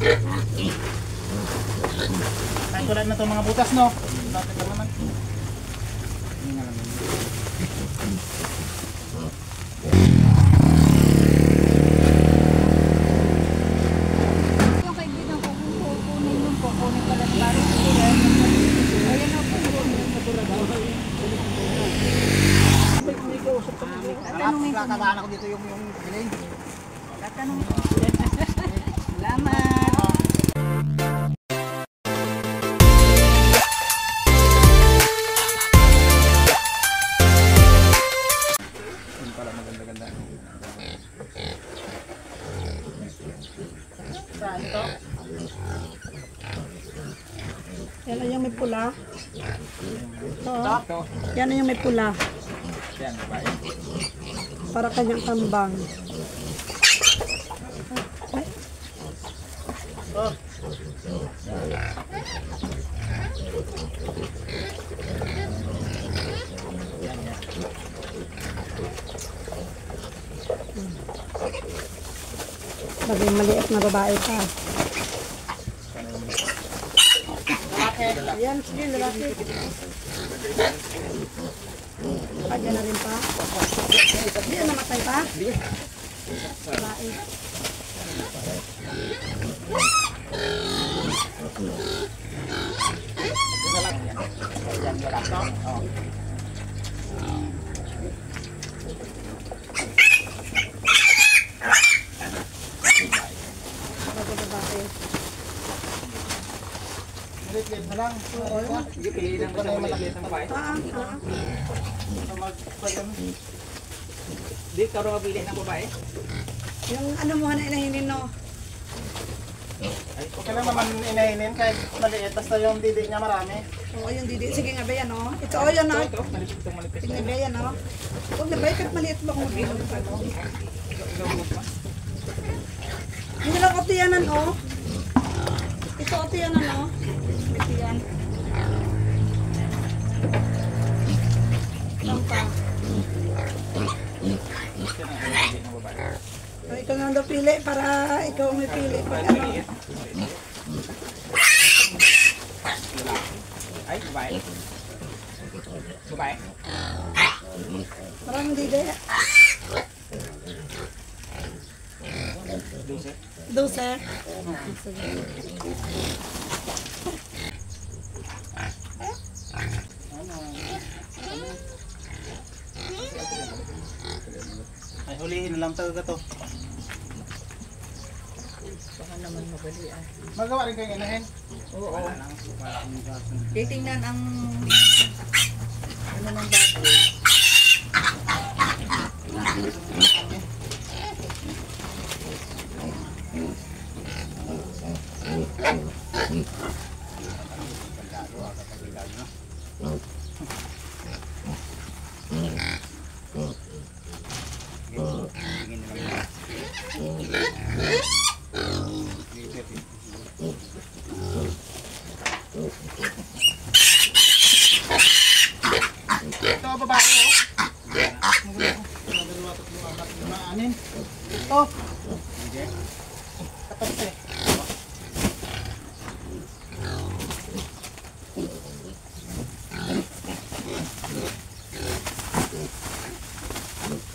Kahit wala na itong mga butas, no? Bakit lang naman? Hindi nga lang. Yung kaibigan ko, kukunin yung kukunin pala ng baro. Ayan o, kukunin yung kaburabaw. Tatanungin ko. Kakadaan ako dito yung bilhin. Tatanungin ko. Salamat. Saan ito? Yan na yung may pula. Ito? Yan na yung may pula. Yan, babae. Para kanyang tambang. Oh. Bagay maliit na babae pa. Ayan, sige, lalaki. Ayan na rin pa. Hindi na namatay pa? Babae. Yan, wala to. Oh. Babae. Liit na lang. Sige, piliin lang ko sa maliit ng babae. Di, ikaw rin mabili ng babae. Yung ano mo na inahinin, no? Okay lang naman inahinin kahit maliit. Basta yung didi niya marami. Oo, yung didi. Sige nga ba yan, no? Ito, o yan, no? Ito, malipit itong malipit. Sige ba yan, no? Huwag na ba? Kahit maliit ba kung mag-ilong ka, no? Hindi lang otiyanan, oh. Ito otiyanan, oh. Ito yan. Sampa. O, ikaw nga daw pili para ikaw may pili. Pag ano. Ay, babae. Babae. Maraming didi. 12. Ay, hulihin na lang talaga to. Baka naman mabalian. Magawa rin kayong inahin. Oo. Titingnan ang ano ng baboy. Ito babae, oh. Anin. Ito. 14.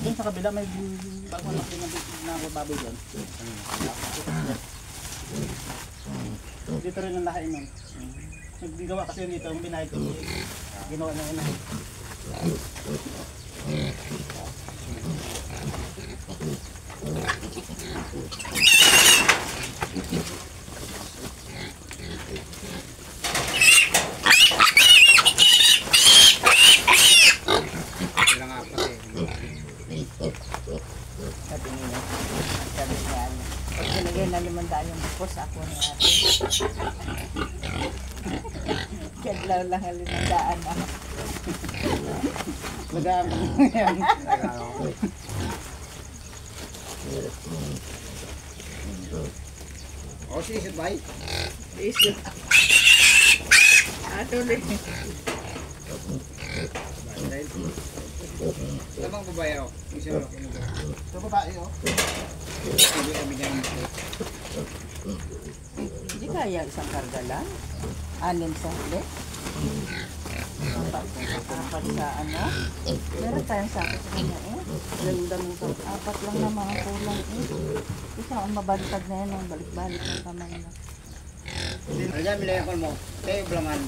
Doon sa kabila may bago na baboy doon. Dito rin ang lahain nun. Naggawa kasi dito ang binahid ko. Ginawa na inahin. Sabi niya. Sabi niya. Pag nilagay na 500 yung bukos, ako na natin. Kadlaw lang ang 500 na. Lagaan mo yan. O, sige, bye. Isip. Tuloy. Ito bang babae ako? Isa mo. Ito babae, oh. Hindi kami dyan. kaya isang karga lang. 6 sa huli. Apat sa ano. Meron tayong sakit sa kanya eh. Ganda mo ka. 4 lang na mga kulang eh. Isa ang mabaliktad na yan. Balik-balik ng kamay na. Ayan, milay mo. Tayo blangan.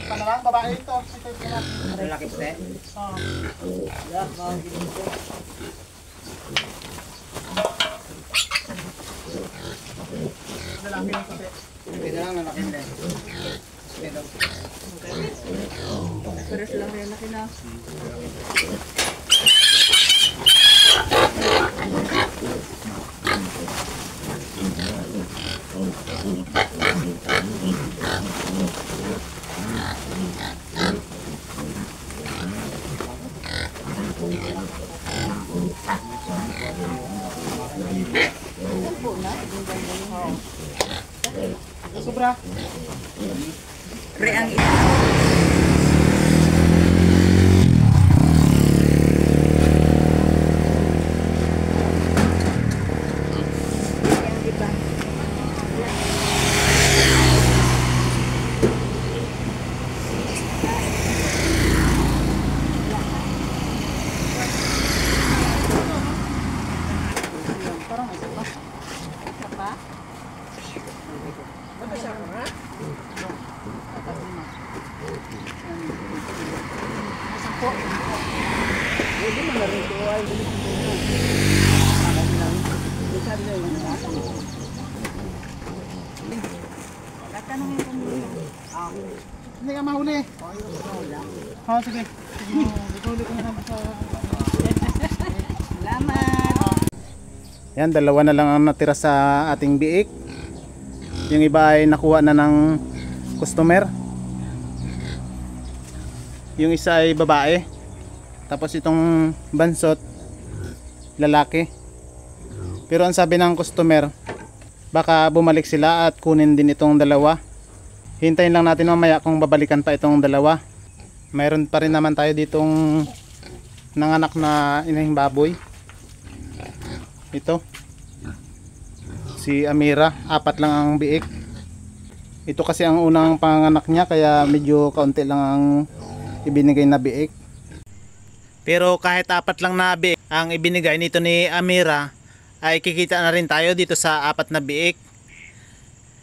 Panalang, babae ito. Ito yung pinag. Malaki ste. Lalaki ng puti. Ito lang lalaki ste. Ito. Peres lang rin laki na. Sobra. Pre ang Parang isa pa. isa pa. Hindi mo na rin ito ay Tatanungin ko muna. Hindi ka mahuli. Oo, sige. Sige, huli ko na lang sa... Salamat. Yan, 2 na lang ang natira sa ating biik. Yung iba ay nakuha na ng customer. Yung isa ay babae. Tapos itong bansot, lalaki. Pero ang sabi ng customer, baka bumalik sila at kunin din itong 2. Hintayin lang natin mamaya kung babalikan pa itong 2. Mayroon pa rin naman tayo ditong nanganak na inahing baboy. Ito si Amira, 4 lang ang biik. Ito kasi ang unang panganak niya, kaya medyo kaunti lang ang ibinigay na biik. Pero kahit 4 lang na biik ang ibinigay nito ni Amira, ay kikita na rin tayo dito sa 4 na biik.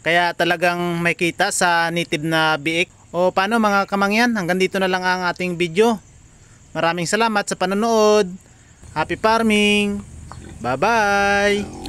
Kaya talagang may kita sa native na biik. O paano mga kamangyan, hanggang dito na lang ang ating video. Maraming salamat sa panonood. Happy farming! Bye bye!